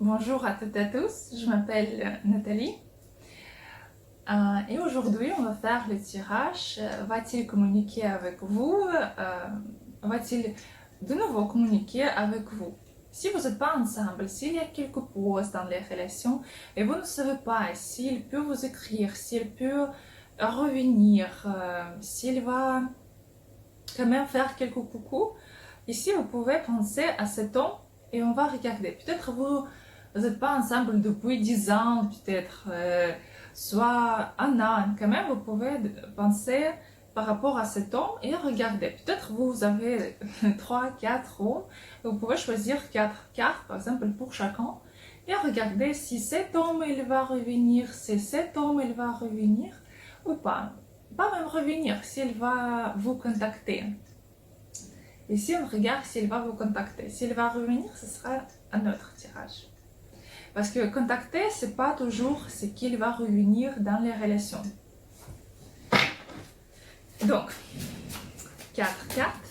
Bonjour à toutes et à tous, je m'appelle Nathalie et aujourd'hui on va faire le tirage. Va-t-il communiquer avec vous? Va-t-il de nouveau communiquer avec vous? Si vous n'êtes pas ensemble, s'il y a quelques pauses dans les relations et vous ne savez pas s'il peut vous écrire, s'il peut revenir, s'il va quand même faire quelques coucous, ici vous pouvez penser à cet homme et on va regarder. Peut-être vous n'êtes pas ensemble depuis 10 ans, peut-être, soit un an. Quand même, vous pouvez penser par rapport à cet homme et regarder. Peut-être vous avez 3, 4 hommes. Vous pouvez choisir 4 cartes, par exemple, pour chacun. Et regarder si cet homme il va revenir, si cet homme il va revenir ou pas. Pas même revenir, s'il va vous contacter. Ici, on regarde s'il va vous contacter. S'il va revenir, ce sera un autre tirage. Parce que contacter, c'est pas toujours ce qu'il va revenir dans les relations. Donc, 4 cartes.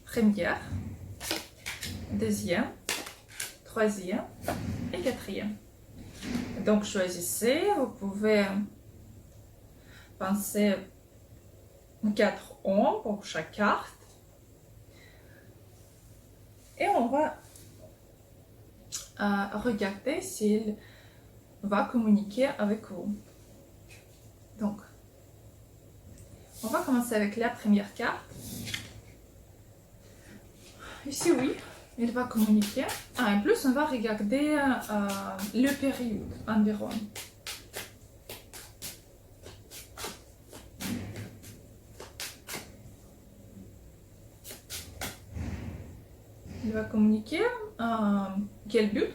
Première, deuxième, troisième et quatrième. Donc, choisissez. Vous pouvez penser 4 hommes pour chaque carte. Et on va regarder s'il va communiquer avec vous. Donc, on va commencer avec la première carte. Ici, oui, il va communiquer. En plus, on va regarder le période environ. Il va communiquer. Quel but?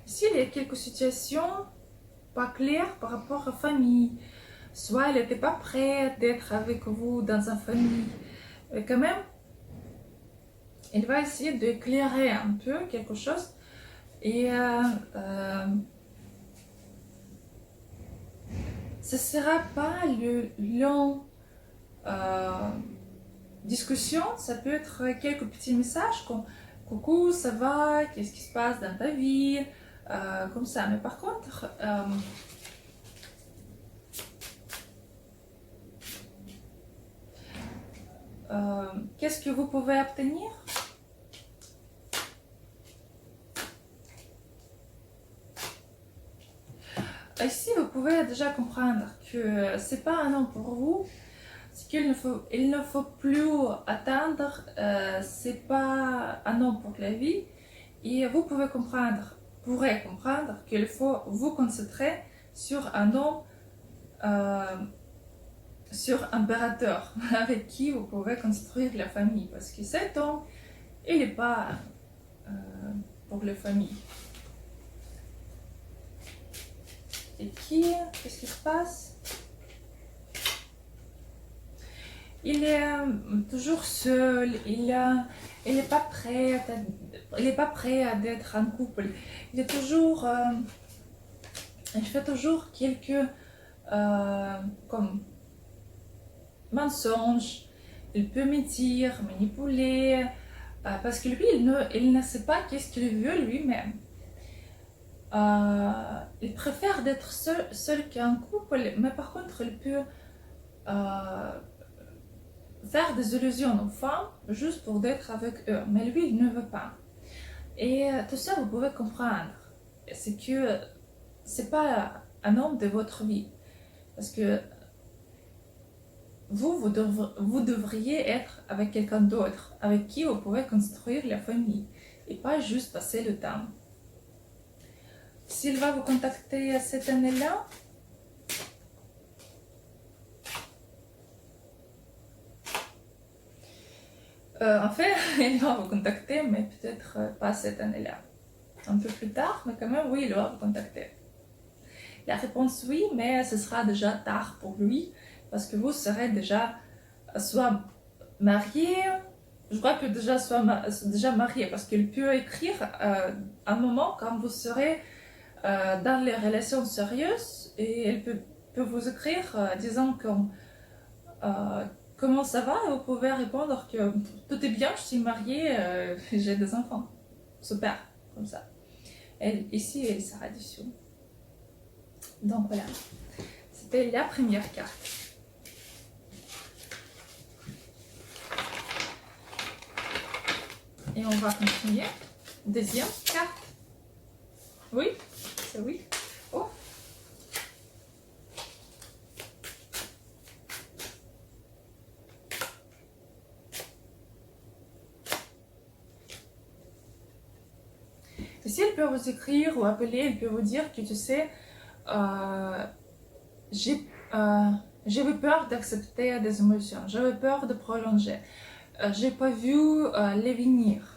S'il y a quelques situations pas claires par rapport à la famille, soit elle n'était pas prête d'être avec vous dans une famille, quand même, il va essayer d'éclairer un peu quelque chose et ce ne sera pas le long discussion, ça peut être quelques petits messages comme coucou, ça va, qu'est-ce qui se passe dans ta vie, comme ça. Mais par contre, qu'est-ce que vous pouvez obtenir? Ici, vous pouvez déjà comprendre que c'est pas un homme pour vous, qu'il ne faut plus attendre, c'est pas un homme pour la vie, et vous pourrez comprendre qu'il faut vous concentrer sur un homme, sur un impérateur avec qui vous pouvez construire la famille, parce que cet homme, il n'est pas pour la famille. Et qu'est-ce qui se passe? Il est toujours seul, il n'est pas prêt à être en couple. Il est toujours, il fait toujours quelques comme mensonges. Il peut mentir, manipuler, parce que lui, il ne sait pas qu'est-ce qu'il veut lui-même. Il préfère d'être seul qu'un couple, mais par contre, il peut faire des illusions aux femmes juste pour être avec eux. Mais lui, il ne veut pas. Et tout ça, vous pouvez comprendre. C'est que c'est pas un homme de votre vie. Parce que vous devriez être avec quelqu'un d'autre, avec qui vous pouvez construire la famille. Et pas juste passer le temps. S'il va vous contacter cette année-là, en fait, il va vous contacter, mais peut-être pas cette année-là. Un peu plus tard, mais quand même, oui, il va vous contacter. La réponse oui, mais ce sera déjà tard pour lui, parce que vous serez déjà soit marié, je crois que déjà marié, parce qu'il peut écrire un moment quand vous serez dans les relations sérieuses, et elle peut peut vous écrire disant que comment ça va et vous pouvez répondre que tout est bien, je suis mariée, j'ai des enfants. Super, comme ça. Ici, elle sera dessous. Donc voilà, c'était la première carte. Et on va continuer. Deuxième carte. Oui, c'est oui. Oh. Ici, elle peut vous écrire ou appeler, elle peut vous dire que tu sais, j'ai eu peur d'accepter des émotions, j'avais peur de prolonger, j'ai pas vu les venir.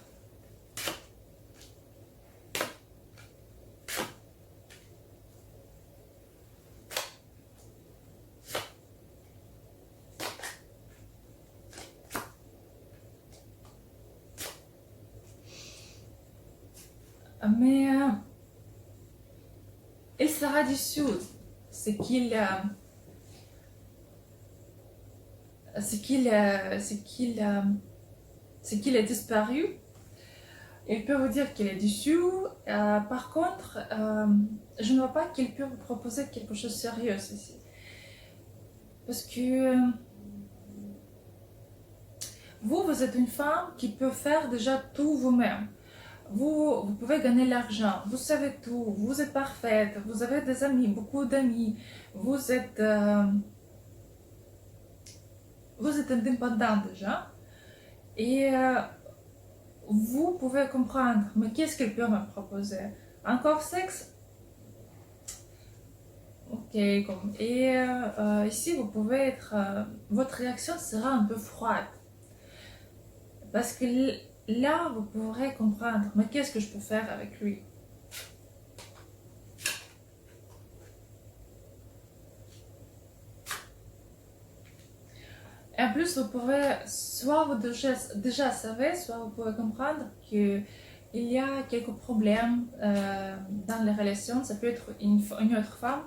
Mais il sera déçu, c'est qu'il a disparu. Il peut vous dire qu'il est déçu. Par contre, je ne vois pas qu'il peut vous proposer quelque chose de sérieux ici. Parce que vous êtes une femme qui peut faire déjà tout vous-même. Vous pouvez gagner l'argent, vous savez tout, vous êtes parfaite, vous avez des amis, beaucoup d'amis, vous êtes indépendante déjà. Et vous pouvez comprendre, mais qu'est-ce qu'elle peut me proposer? Encore sexe? Ok, et ici vous pouvez être, votre réaction sera un peu froide. Parce que là, vous pourrez comprendre, mais qu'est-ce que je peux faire avec lui? Et en plus, vous pouvez, soit vous déjà savez, soit vous pouvez comprendre qu'il y a quelques problèmes dans les relations. Ça peut être une autre femme.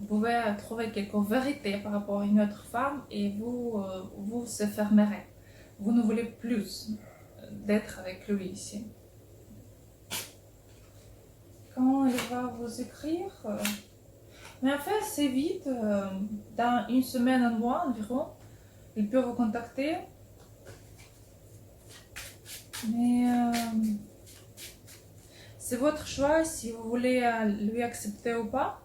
Vous pouvez trouver quelques vérités par rapport à une autre femme et vous se fermerez. Vous ne voulez plus d'être avec lui ici. Quand il va vous écrire, mais en fait c'est vite, dans une semaine, un mois environ, il peut vous contacter. Mais c'est votre choix si vous voulez lui accepter ou pas.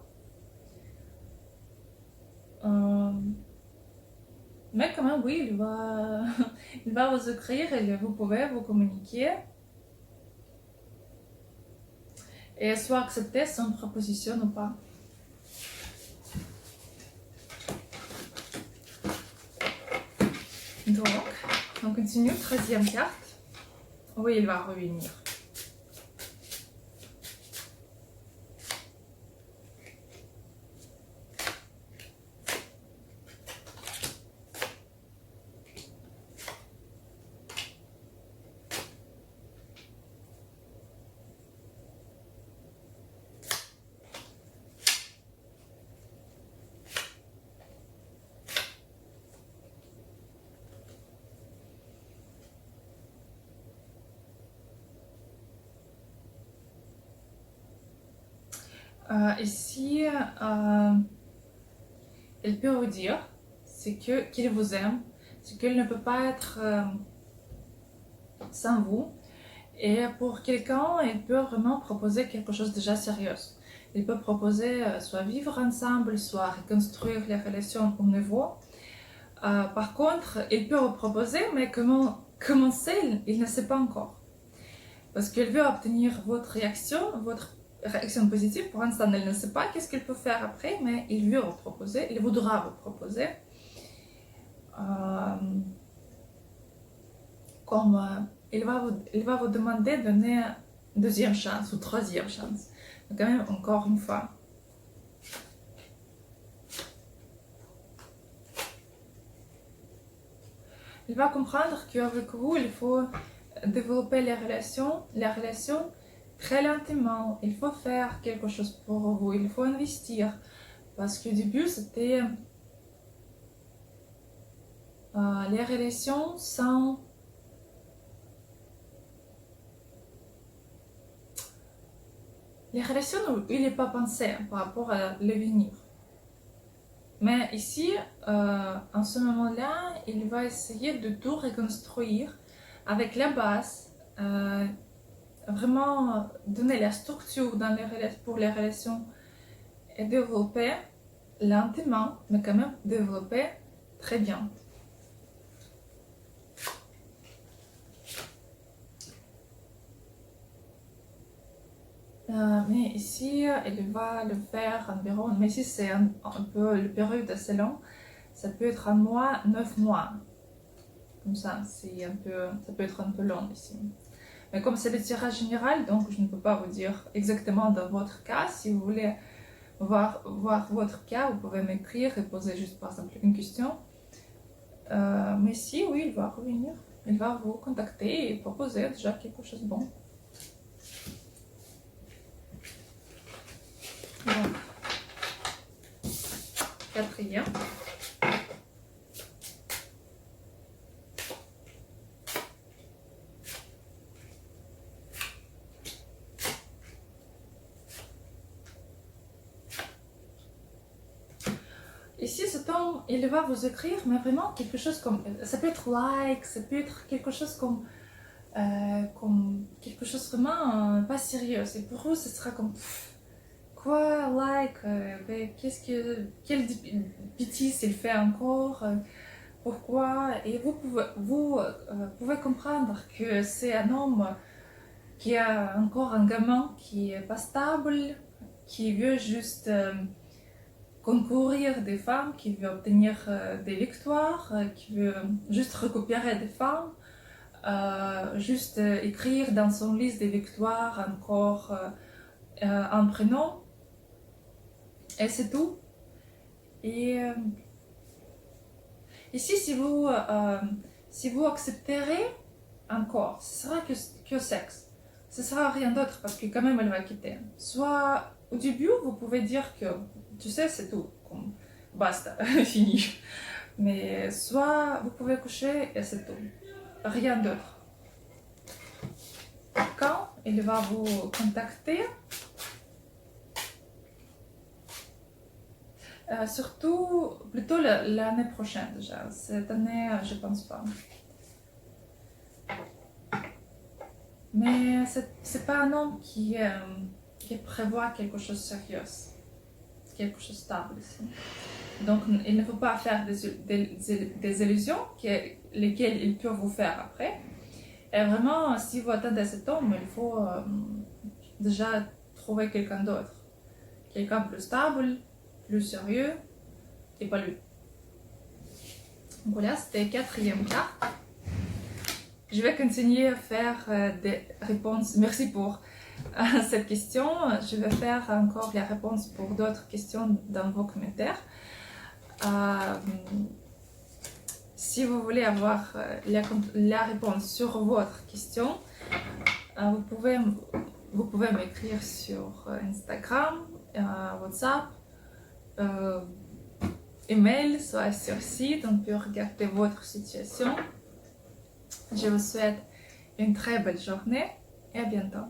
Mais quand même, oui, il va vous écrire et vous pouvez vous communiquer. Et soit accepter son proposition ou pas. Donc, on continue. Troisième carte. Oui, il va revenir. Ici, il peut vous dire c'est qu'il vous aime, c'est qu'il ne peut pas être sans vous. Et pour quelqu'un, il peut vraiment proposer quelque chose de déjà sérieux. Il peut proposer soit vivre ensemble, soit reconstruire les relations au nouveau. Par contre, il peut vous proposer, mais comment commencer, il ne sait pas encore. Parce qu'il veut obtenir votre réaction positive. Pour l'instant, il ne sait pas qu'est-ce qu'il peut faire après, mais il veut vous proposer, il voudra vous proposer. Comme il va vous demander de donner une deuxième chance ou troisième chance. Donc quand même, encore une fois. Il va comprendre qu'avec vous, il faut développer les relations très lentement. Il faut faire quelque chose pour vous, il faut investir. Parce qu'au début, c'était les relations sans... Les relations où il n'est pas pensé par rapport à l'avenir. Mais ici, en ce moment-là, il va essayer de tout reconstruire avec la base, vraiment donner la structure pour les relations et développer lentement, mais quand même développer très bien. Mais ici, il va le faire environ, mais ici c'est un peu le période assez long, ça peut être un mois, 9 mois, comme ça, ça peut être un peu long ici. Mais comme c'est le tirage général, donc je ne peux pas vous dire exactement dans votre cas. Si vous voulez voir votre cas, vous pouvez m'écrire et poser juste par exemple une question. Mais si, oui, il va revenir, il va vous contacter et proposer déjà quelque chose de bon. Donc, quatrième. Ici, ce temps, il va vous écrire, mais vraiment quelque chose comme... Ça peut être like, ça peut être quelque chose comme quelque chose vraiment pas sérieux. Et pour eux, ce sera comme... Quoi, like, quelle bêtise il fait encore, pourquoi? Et vous pouvez comprendre que c'est un homme qui a encore un gamin qui est pas stable, qui veut juste concourir des femmes, qui veut obtenir des victoires, qui veut juste récupérer des femmes, juste écrire dans son liste des victoires encore un prénom. Et c'est tout. Et ici, si vous accepterez encore, ce sera que sexe. Ce sera rien d'autre parce que quand même elle va quitter. Soit au début, vous pouvez dire que tu sais, c'est tout, comme basta, fini. Mais soit vous pouvez coucher et c'est tout, rien d'autre. Quand il va vous contacter, surtout plutôt l'année prochaine déjà. Cette année, je pense pas. Mais c'est pas un homme qui prévoit quelque chose de sérieux, quelque chose de stable ici. Donc il ne faut pas faire des illusions lesquelles il peut vous faire après. Et vraiment, si vous attendez cet homme, il faut déjà trouver quelqu'un d'autre. Quelqu'un de plus stable, plus sérieux, et pas lui. Donc voilà, c'était quatrième carte. Je vais continuer à faire des réponses. Merci pour cette question. Je vais faire encore les réponses pour d'autres questions dans vos commentaires. Si vous voulez avoir la réponse sur votre question, vous pouvez m'écrire sur Instagram, WhatsApp, email, soit sur site. On peut regarder votre situation. Je vous souhaite une très belle journée et à bientôt.